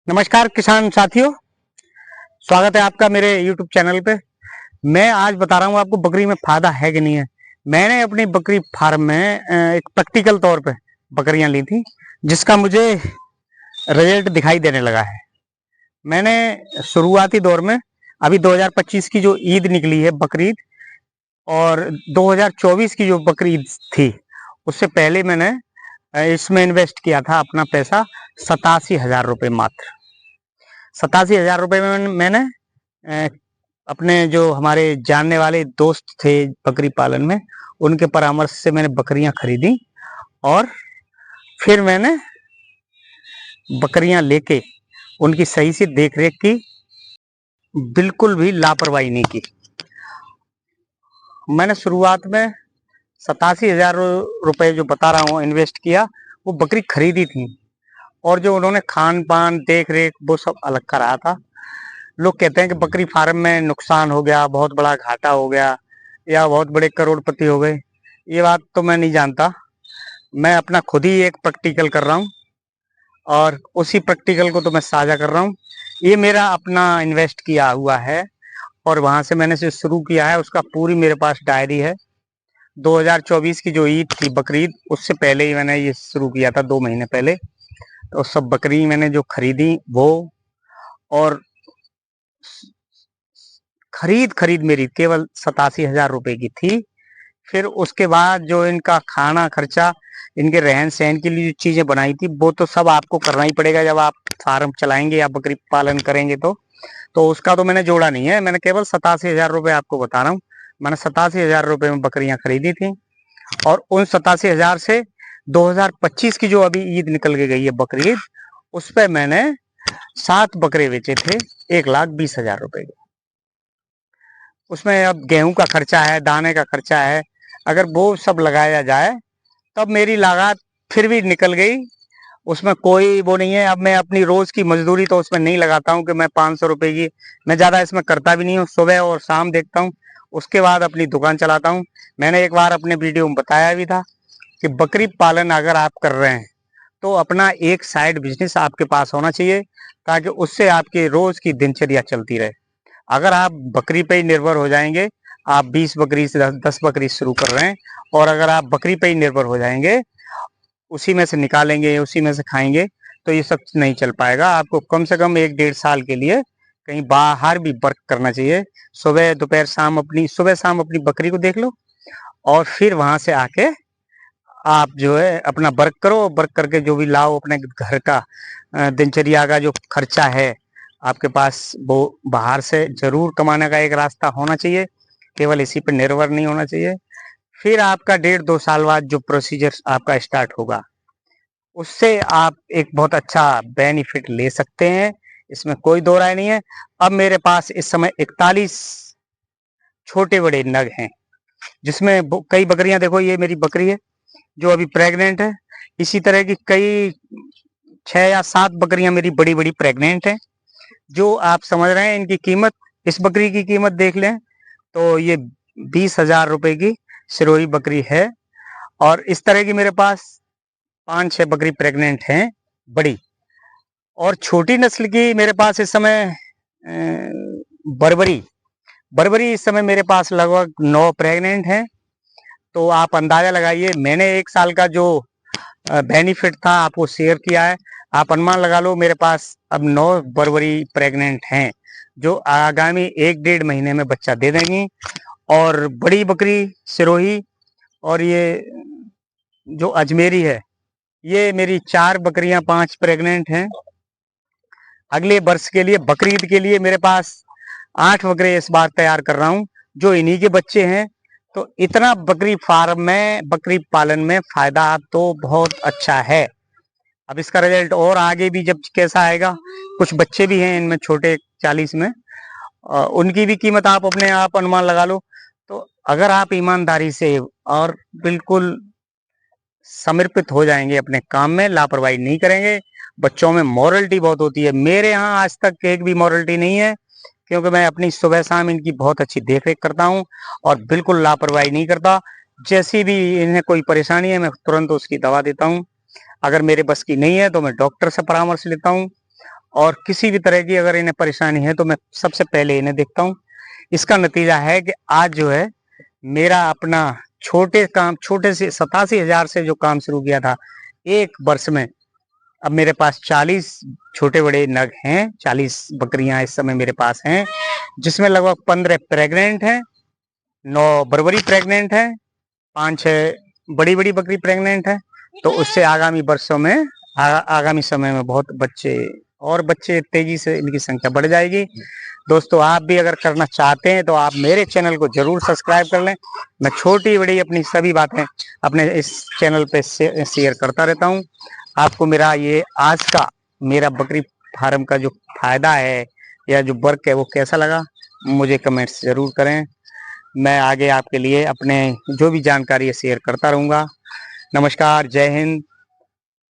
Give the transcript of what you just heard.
नमस्कार किसान साथियों, स्वागत है आपका मेरे YouTube चैनल पे। मैं आज बता रहा हूँ आपको बकरी में फायदा है कि नहीं है। मैंने अपनी बकरी फार्म में एक प्रैक्टिकल तौर पे बकरियां ली थी, जिसका मुझे रिजल्ट दिखाई देने लगा है। मैंने शुरुआती दौर में अभी 2025 की जो ईद निकली है बकरीद, और 2024 की जो बकरीद थी उससे पहले मैंने इसमें इन्वेस्ट किया था अपना पैसा 87,000 रुपये मात्र। 87,000 रुपये में मैंने अपने जो हमारे जानने वाले दोस्त थे बकरी पालन में, उनके परामर्श से मैंने बकरियां खरीदी और फिर मैंने बकरियां लेके उनकी सही से देख रेख की, बिल्कुल भी लापरवाही नहीं की। मैंने शुरुआत में 87,000 रुपये जो बता रहा हूँ इन्वेस्ट किया, वो बकरी खरीदी थी, और जो उन्होंने खान पान देख रेख वो सब अलग करा था। लोग कहते हैं कि बकरी फार्म में नुकसान हो गया, बहुत बड़ा घाटा हो गया, या बहुत बड़े करोड़पति हो गए। ये बात तो मैं नहीं जानता। मैं अपना खुद ही एक प्रैक्टिकल कर रहा हूँ, और उसी प्रैक्टिकल को तो मैं साझा कर रहा हूँ। ये मेरा अपना इन्वेस्ट किया हुआ है, और वहां से मैंने से शुरू किया है, उसका पूरी मेरे पास डायरी है। 2024 की जो ईद थी बकरीद, उससे पहले ही मैंने ये शुरू किया था, 2 महीने पहले। तो सब बकरी मैंने जो खरीदी वो, और खरीद मेरी केवल 87,000 रुपए की थी। फिर उसके बाद जो इनका खाना खर्चा, इनके रहन सहन के लिए जो चीजें बनाई थी, वो तो सब आपको करना ही पड़ेगा जब आप फार्म चलाएंगे या बकरी पालन करेंगे। तो उसका तो मैंने जोड़ा नहीं है। मैंने केवल 87,000 रुपये आपको बता रहा हूँ। मैंने 87,000 रुपये में बकरियां खरीदी थी, और उन 87,000 से 2025 की जो अभी ईद निकल के गई है बकरीद, उस पर मैंने 7 बकरे बेचे थे 1,20,000 रुपए के। उसमें अब गेहूं का खर्चा है, दाने का खर्चा है, अगर वो सब लगाया जाए तब मेरी लागत फिर भी निकल गई। उसमें कोई वो नहीं है। अब मैं अपनी रोज की मजदूरी तो उसमें नहीं लगाता हूँ कि मैं 500 रुपए की, मैं ज्यादा इसमें करता भी नहीं हूँ। सुबह और शाम देखता हूँ, उसके बाद अपनी दुकान चलाता हूँ। मैंने एक बार अपने वीडियो में बताया भी था कि बकरी पालन अगर आप कर रहे हैं तो अपना एक साइड बिजनेस आपके पास होना चाहिए, ताकि उससे आपकी रोज की दिनचर्या चलती रहे। अगर आप बकरी पे ही निर्भर हो जाएंगे, आप 20 बकरी से 10 बकरी शुरू कर रहे हैं, और अगर आप बकरी पे ही निर्भर हो जाएंगे, उसी में से निकालेंगे उसी में से खाएंगे, तो ये सब नहीं चल पाएगा। आपको कम से कम 1-1.5 साल के लिए कहीं बाहर भी वर्क करना चाहिए। सुबह दोपहर शाम सुबह शाम अपनी बकरी को देख लो, और फिर वहां से आके आप जो है अपना वर्क करो। वर्क करके जो भी लाओ अपने घर का दिनचर्या का जो खर्चा है आपके पास, वो बाहर से जरूर कमाने का एक रास्ता होना चाहिए, केवल इसी पर निर्भर नहीं होना चाहिए। फिर आपका 1.5-2 साल बाद जो प्रोसीजर आपका स्टार्ट होगा, उससे आप एक बहुत अच्छा बेनिफिट ले सकते हैं, इसमें कोई दो राय नहीं है। अब मेरे पास इस समय 41 छोटे बड़े नग हैं, जिसमें कई बकरियां, देखो ये मेरी बकरी है जो अभी प्रेग्नेंट है। इसी तरह की कई 6 या 7 बकरियां मेरी बड़ी बड़ी प्रेग्नेंट हैं, जो आप समझ रहे हैं। इनकी कीमत, इस बकरी की कीमत देख लें तो ये 20,000 रुपए की सिरोही बकरी है। और इस तरह की मेरे पास 5-6 बकरी प्रेग्नेंट हैं बड़ी। और छोटी नस्ल की मेरे पास इस समय बर्बरी बर्बरी इस समय मेरे पास लगभग 9 प्रेग्नेंट हैं। तो आप अंदाजा लगाइए, मैंने 1 साल का जो बेनिफिट था आपको शेयर किया है, आप अनुमान लगा लो मेरे पास अब 9 बर्बरी प्रेग्नेंट हैं, जो आगामी 1-1.5 महीने में बच्चा दे देंगी। और बड़ी बकरी सिरोही और ये जो अजमेरी है, ये मेरी 4 बकरियां 5 प्रेग्नेंट हैं। अगले वर्ष के लिए बकरीद के लिए मेरे पास 8 बकरे इस बार तैयार कर रहा हूं, जो इन्हीं के बच्चे हैं। तो इतना बकरी फार्म में, बकरी पालन में फायदा तो बहुत अच्छा है। अब इसका रिजल्ट और आगे भी जब कैसा आएगा, कुछ बच्चे भी हैं इनमें छोटे 40 में, उनकी भी कीमत आप अपने आप अनुमान लगा लो। तो अगर आप ईमानदारी से और बिल्कुल समर्पित हो जाएंगे अपने काम में, लापरवाही नहीं करेंगे। बच्चों में मॉरलिटी बहुत होती है, मेरे यहाँ आज तक एक भी मॉरलिटी नहीं है, क्योंकि मैं अपनी सुबह शाम इनकी बहुत अच्छी देख रेख करता हूँ, और बिल्कुल लापरवाही नहीं करता। जैसी भी इन्हें कोई परेशानी है, मैं तुरंत उसकी दवा देता हूँ। अगर मेरे बस की नहीं है तो मैं डॉक्टर से परामर्श लेता हूँ, और किसी भी तरह की अगर इन्हें परेशानी है तो मैं सबसे पहले इन्हें देखता हूँ। इसका नतीजा है कि आज जो है मेरा अपना छोटे से 87,000 से जो काम शुरू किया था 1 वर्ष में, अब मेरे पास 40 छोटे बड़े नग हैं, 40 बकरियां इस समय मेरे पास हैं, जिसमें लगभग 15 प्रेग्नेंट हैं, 9 बरबरी प्रेग्नेंट है, 5-6 बड़ी-बड़ी बकरी प्रेग्नेंट है। तो उससे आगामी वर्षों में आगामी समय में बहुत बच्चे तेजी से इनकी संख्या बढ़ जाएगी। दोस्तों आप भी अगर करना चाहते हैं तो आप मेरे चैनल को जरूर सब्सक्राइब कर लें। मैं छोटी बड़ी अपनी सभी बातें अपने इस चैनल पे शेयर करता रहता हूं। आपको मेरा ये आज का मेरा बकरी फार्म का जो फायदा है या जो वर्क है वो कैसा लगा, मुझे कमेंट्स जरूर करें। मैं आगे आपके लिए अपने जो भी जानकारी है शेयर करता रहूंगा। नमस्कार, जय हिंद।